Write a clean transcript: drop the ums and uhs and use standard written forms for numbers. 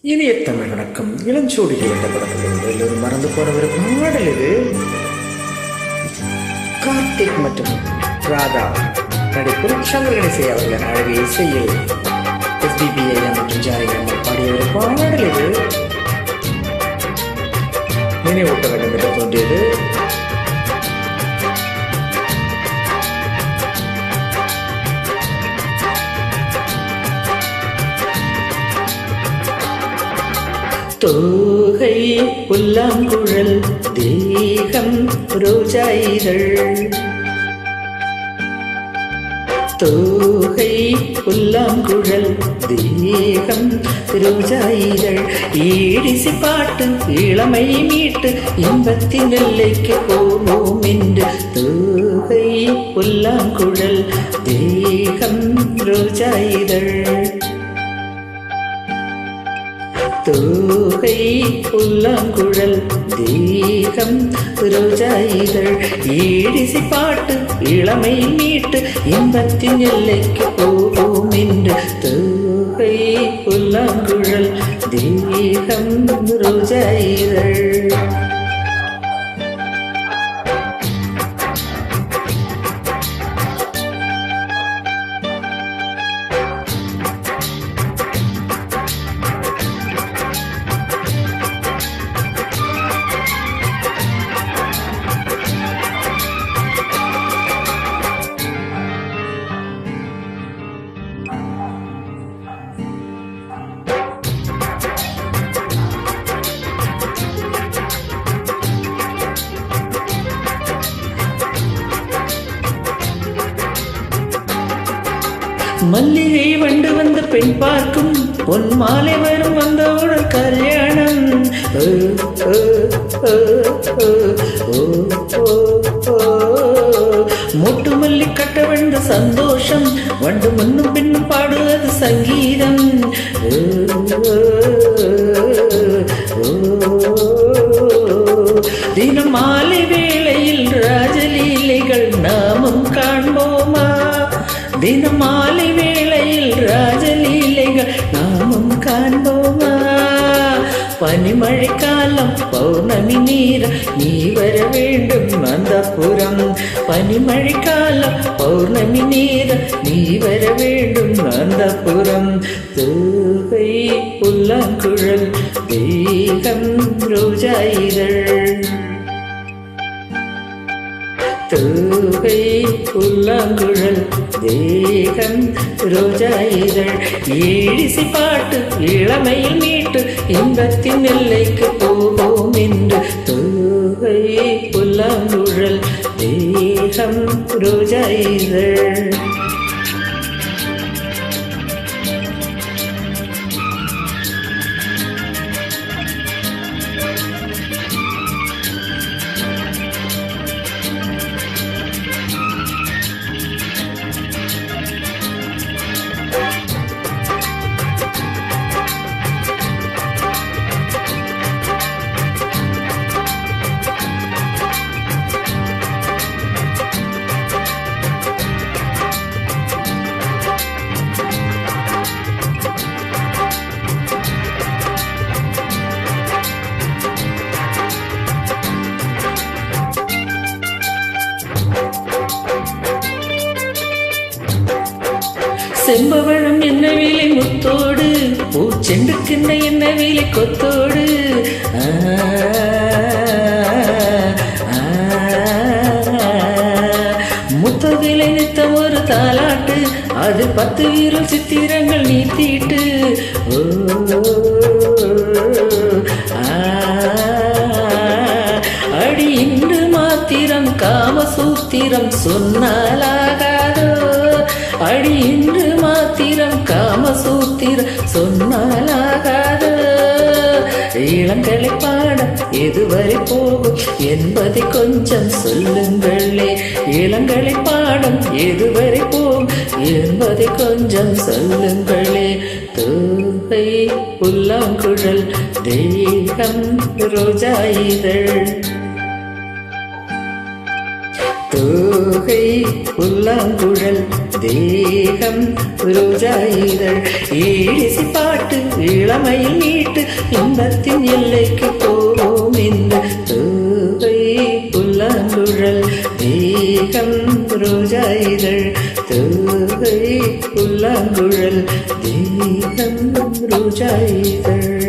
இனிய தமிழ் வணக்கம். இளஞ்சோடிகள் என்ற படத்தில் எல்லோரும் மறந்து போன ஒரு பாடல் இது. கார்த்திக் மற்றும் ராதா நடிப்பில் சங்கர் கணேசை அவர்கள் அழகிய இசையில் SPB மற்றும் ஜானகி பாடிய ஒரு பாடல் இது. நினைவூட்ட வேண்டும் என்று தோன்றியது. தோகை புல்லாங்குழல் தேகம் ரோஜா இதழ், தோகை புல்லாங்குழல் தேகம் ரோஜா இதழ், ஈடிசி பாட்டு இளமை மீட்டு இன்பத்தின் எல்லைக்கு போவோம் என்று. தோகை புல்லாங்குழல் தேகம் ரோஜா இதழ், தோகை புல்லாங்குழல் தேகம் ரோஜா இதழ், ஈடிசி பாட்டு இளமை மீட்டு இன்பத்தின் எல்லைக்கு போவோம் என்று. தோகை புல்லாங்குழல் தேகம் ரோஜா இதழ். மல்லிகை வண்டு வந்த பெண் பார்க்கும், பொன் மாலை வரும் வந்தவுடன் கல்யாணம். மொட்டு மல்லி கட்ட வந்த சந்தோஷம், வண்டு முன்னும் பின்னும் பாடுவது சங்கீதம். தினம் மாலை வேளையில் ராஜலீலைகள் நாமும் காண்போமா? தினம் மாலை வேளையில் ராஜலீலைகள் நாமும் காண்போமா? பனிமழை காலம் பௌர்ணமி நீரம் நீ வர வேண்டும் அந்தப்புறம். பனிமழை காலம் பௌர்ணமி நீரம் நீ வர வேண்டும் அந்தப்புறம். தோகை புல்லாங்குழல் தேகம் ரோஜா இதழ், தோகை புல்லாங்குழல் தேகம் ரோஜா இதழ், ஈடிசி பாட்டு இளமையில் மீட்டு இன்பத்தின் எல்லைக்கு போவோம் என்று. தோகை புல்லாங்குழல் தேகம் ரோஜா இதழ். செம்பவழம் என்ன வேலை முத்தோடு, பூச்செண்டுக்கிண்ண என்ன வேலை கொத்தோடு. முத்தவேலை நித்தம் ஒரு தாலாட்டு, அது 10 வீரல் சித்திரங்கள் நீ தீட்டு. அடி இன்று மாத்திரம் காமசூத்திரம் சொன்னாலாகாதோ? அடி இன்று மாத்திரம் காமசூத்திரம் சொன்னாலாகாது. இளங்கலை பாடம் எதுவரை போகும் என்பதை கொஞ்சம் சொல்லுங்களே. இளங்கலை பாடம் எதுவரை போகும் என்பதை கொஞ்சம் சொல்லுங்களே. தோகை புல்லாங்குழல் தேகம் ரோஜா இதழ், தோகை புல்லாங்குழல் தேகம் ரோஜா இதழ், ஈடிசி பாட்டு இளமையில் மீட்டு உள்ளத்தின் எல்லைக்கு போவோம் இந்த தூவை புல்லாங்குழல் தேகம் ரோஜா இதழ் தூவை புல்லாங்குழல் தேகம் ரோஜா இதழ்